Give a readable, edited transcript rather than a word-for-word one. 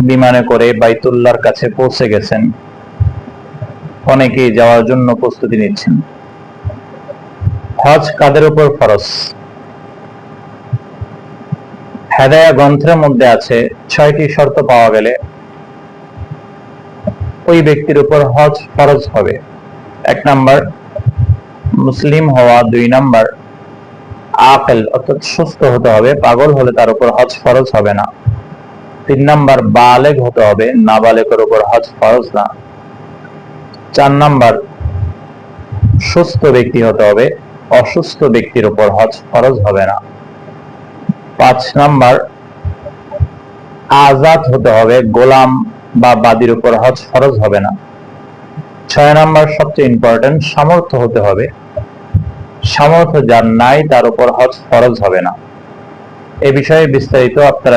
বিমানে করে বাইতুল্লাহর কাছে পৌঁছে গেছেন, অনেকেই যাওয়ার জন্য প্রস্তুতি নিচ্ছেন। হজ কাদের উপর ফরজ? হেদায়া গ্রন্থের মধ্যে আছে 6টি শর্ত পাওয়া গেলে ওই ব্যক্তির উপর হজ ফরজ হবে। 1 নাম্বার মুসলিম হওয়া, 2 নাম্বার আকল অর্থাৎ সুস্থ হতে হবে, পাগল হলে তার উপর হজ ফরজ হবে না। 3 নাম্বার বালেগ হতে হবে, নাবালেগের উপর হজ ফরজ না। 4 নাম্বার সুস্থ ব্যক্তি হতে হবে, অসুস্থ ব্যক্তির উপর হজ ফরজ হবে না। 5 নাম্বার আজাদ হতে হবে, গোলাম বা বাদীর উপর হজ ফরজ হবে না। 6 নাম্বার সবচেয়ে ইম্পর্টেন্ট, সামর্থ্য হতে হবে, সামর্থ্য যার নাই তার উপর হজ ফরজ হবে না। এ বিষয়ে বিস্তারিত আপনারা